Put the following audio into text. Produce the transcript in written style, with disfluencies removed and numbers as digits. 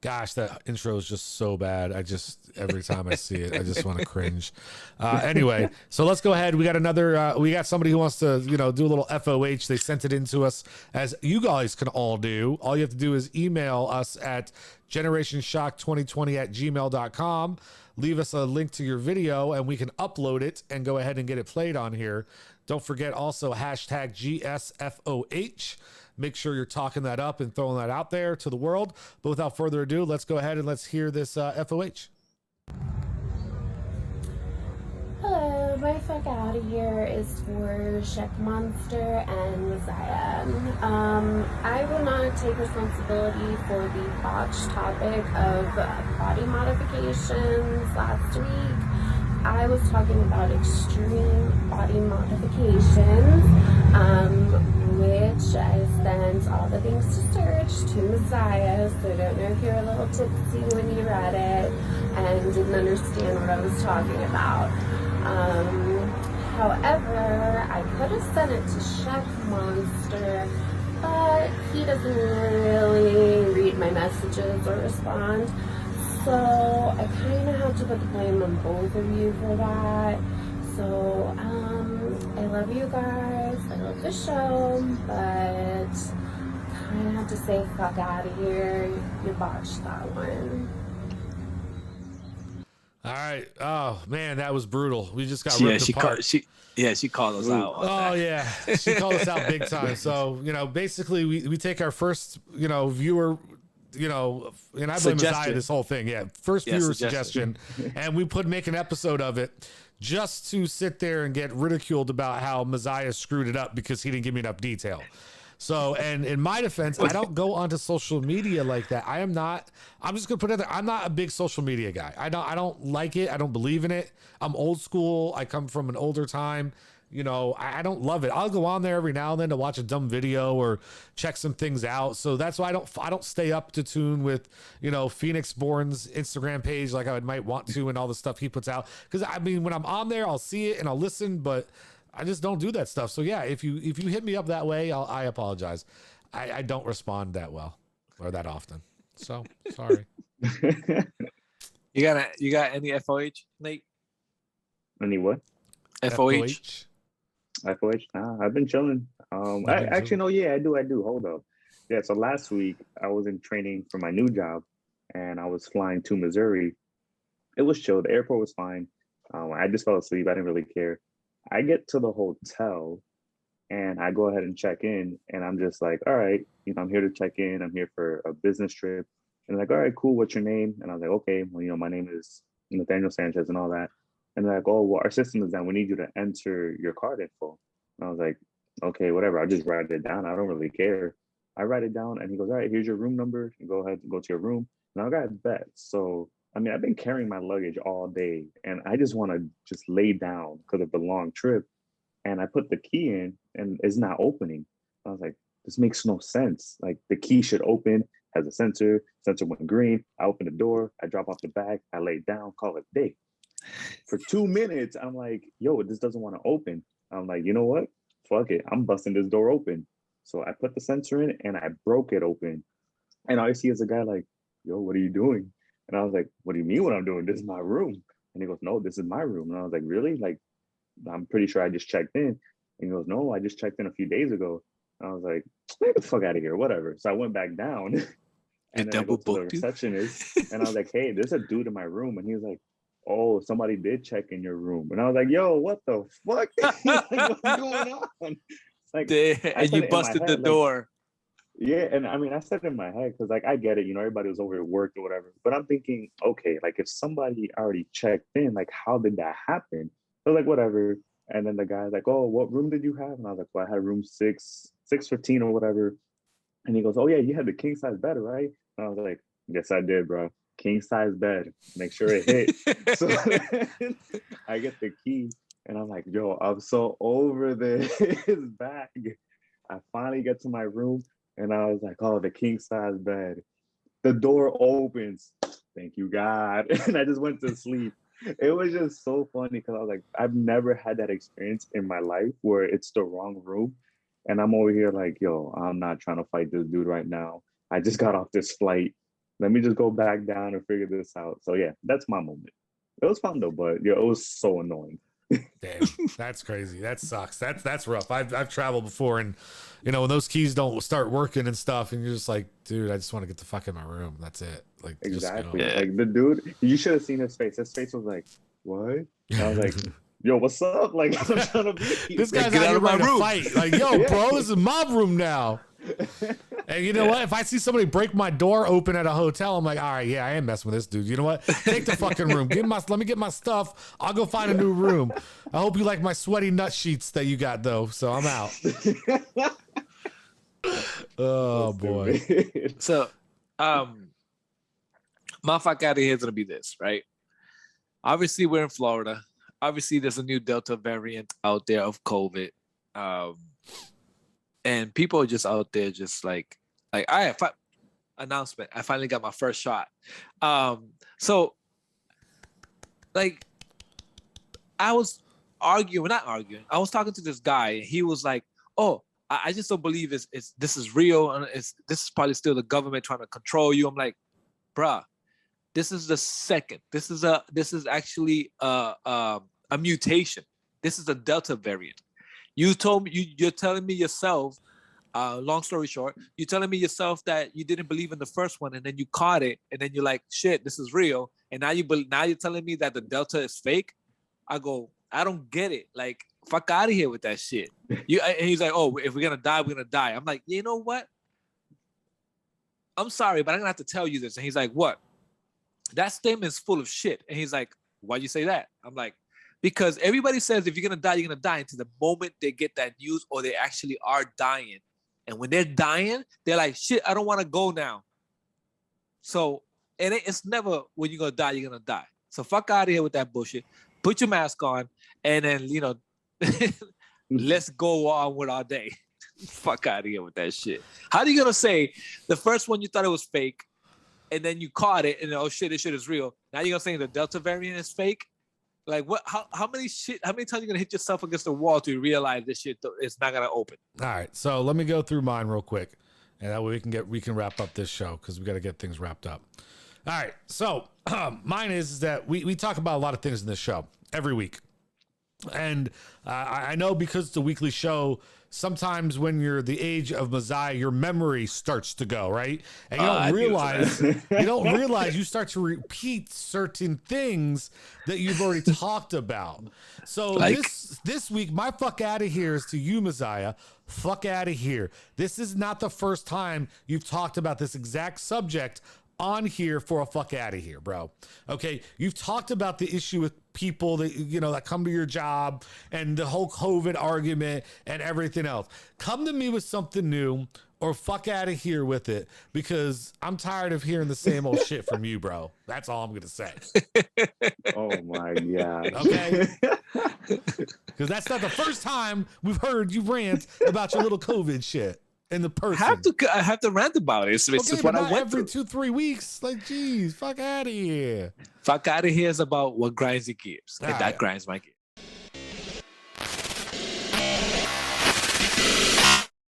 Gosh, that intro is just so bad. Every time I see it, I just want to cringe. Anyway, so let's go ahead. We got somebody who wants to, do a little FOH. They sent it in to us, as you guys can all do. All you have to do is email us at generationshock2020@gmail.com. Leave us a link to your video and we can upload it and go ahead and get it played on here. Don't forget also hashtag GSFOH. Make sure you're talking that up and throwing that out there to the world. But without further ado, let's go ahead and let's hear this FOH. Hello, my Fack Outta here is for Check Monster and Messiah. I will not take responsibility for the botched topic of body modifications last week. I was talking about extreme body modifications, which I sent all the things to search to Messiah, so I don't know if you're a little tipsy when you read it and didn't understand what I was talking about. However, I could have sent it to Chef Monster, but he doesn't really read my messages or respond. So I kind of have to put the blame on both of you for that. So I love you guys. I love the show, but kind of have to say fuck out of here. You botched that one. All right. Oh man, that was brutal. We just got ripped apart. She called us out. Oh yeah, she called us out big time. So basically, we take our first viewer. And I blame Messiah this whole thing. Yeah, first viewer suggestion, and we make an episode of it just to sit there and get ridiculed about how Messiah screwed it up because he didn't give me enough detail. So, and in my defense, I don't go onto social media like that. I'm just gonna put it there. I'm not a big social media guy. I don't like it. I don't believe in it. I'm old school. I come from an older time. I don't love it. I'll go on there every now and then to watch a dumb video or check some things out. So that's why I don't stay up to tune with, Phoenix Born's Instagram page like I might want to and all the stuff he puts out. Because when I'm on there, I'll see it and I'll listen, but I just don't do that stuff. So yeah, if you hit me up that way, I apologize. I don't respond that well or that often. So sorry. You got any FOH, Nate? Any what? FOH. FOH? Nah, I do. I do. Hold up. Yeah, so last week I was in training for my new job and I was flying to Missouri. It was chill. The airport was fine. I just fell asleep. I didn't really care. I get to the hotel and I go ahead and check in and I'm just like, all right, I'm here to check in. I'm here for a business trip. And they're like, all right, cool. What's your name? And I was like, okay, well, my name is Nathaniel Sanchez and all that. And they're like, oh, well, our system is down. We need you to enter your card info. And I was like, okay, whatever. I'll just write it down. I don't really care. I write it down and he goes, all right, here's your room number. You go ahead and go to your room. And I got bet. So, I've been carrying my luggage all day and I just want to just lay down because of the long trip. And I put the key in and it's not opening. I was like, this makes no sense. Like the key should open, has a sensor went green. I open the door, I drop off the bag, I lay down, call it a day. For 2 minutes, I'm like, yo, this doesn't want to open. I'm like, you know what? Fuck it. I'm busting this door open. So I put the sensor in and I broke it open. And all I see is a guy like, yo, what are you doing? And I was like, what do you mean what I'm doing? This is my room. And he goes, no, this is my room. And I was like, really? Like, I'm pretty sure I just checked in. And he goes, no, I just checked in a few days ago. And I was like, get the fuck out of here, whatever. So I went back down and then I go to the receptionist and I was like, hey, there's a dude in my room. And he was like, oh, somebody did check in your room. And I was like, yo, what the fuck? Like, what's going on? Like, and you busted the door. Yeah, and I said in my head, because I get it, everybody was over at work or whatever. But I'm thinking, okay, like if somebody already checked in, like how did that happen? So like whatever. And then the guy's like, oh, what room did you have? And I was like, well, I had room 615 or whatever. And he goes, oh yeah, you had the king size bed, right? And I was like, yes, I did, bro. King size bed. Make sure it hit. So I get the key and I'm like, yo, I'm so over this bag. I finally get to my room and I was like, oh, the king size bed. The door opens. Thank you, God. And I just went to sleep. It was just so funny because I was like, I've never had that experience in my life where it's the wrong room. And I'm over here like, yo, I'm not trying to fight this dude right now. I just got off this flight. Let me just go back down and figure this out. So yeah, that's my moment. It was fun though, but yeah, it was so annoying. Damn, that's crazy. That sucks. That's rough. I've traveled before, and you know when those keys don't start working and stuff, and you're just like, dude, I just want to get the fuck in my room. That's it. Like exactly. Like the dude, you should have seen his face. His face was like, what? And I was like, yo, what's up? Like I'm trying to be. This guy's out of my room. Fight. Like, yo, bro, this is my room now. And you know what? If I see somebody break my door open at a hotel, I'm like, all right, yeah, I ain't messing with this dude. You know what? Take the fucking room. Let me get my stuff. I'll go find a new room. I hope you like my sweaty nut sheets that you got though. So I'm out. Oh boy. So, my fuck out of here is gonna be this, right? Obviously, we're in Florida. Obviously, there's a new Delta variant out there of COVID. And people are just out there just like I announcement. I finally got my first shot. So like I was not arguing. I was talking to this guy and he was like, oh, I just don't believe it's this is real. And this is probably still the government trying to control you. I'm like, bruh, this is the second. This is actually a mutation. This is a Delta variant. You told me you're telling me yourself, long story short, you're telling me yourself that you didn't believe in the first one and then you caught it and then you're like, shit, this is real. And now you're telling me that the Delta is fake. I go, I don't get it. Like, fuck out of here with that shit. And he's like, oh, if we're gonna die, we're gonna die. I'm like, you know what? I'm sorry, but I'm gonna have to tell you this. And he's like, what? That statement's full of shit. And he's like, why'd you say that? I'm like, because everybody says if you're gonna die, you're gonna die until the moment they get that news or they actually are dying. And when they're dying, they're like, shit, I don't want to go now. So it's never when you're gonna die, you're gonna die. So fuck out of here with that bullshit. Put your mask on, and then let's go on with our day. Fuck out of here with that shit. How are you gonna say the first one you thought it was fake, and then you caught it, and oh shit, this shit is real? Now you're gonna say the Delta variant is fake? Like what? How many times are you gonna hit yourself against the wall to realize this shit is not gonna open? All right, so let me go through mine real quick, and that way we can wrap up this show because we got to get things wrapped up. All right, so mine is that we talk about a lot of things in this show every week, and I know because it's a weekly show. Sometimes when you're the age of Messiah, your memory starts to go, right? And you don't realize you start to repeat certain things that you've already talked about. So this week, my fuck out of here is to you, Messiah. Fuck out of here. This is not the first time you've talked about this exact subject on here for a fuck out of here, bro. Okay, you've talked about the issue with people that that come to your job and the whole COVID argument and everything else. Come to me with something new or fuck out of here with it, because I'm tired of hearing the same old shit from you, bro. That's all I'm gonna say. Oh my god. Okay, because that's not the first time we've heard you rant about your little COVID shit. In the person, I have to rant about it. It's okay, what I went every through. 2-3 weeks. Like, geez, fuck out of here. Fuck out of here is about what grinds the gears, and that grinds my gears.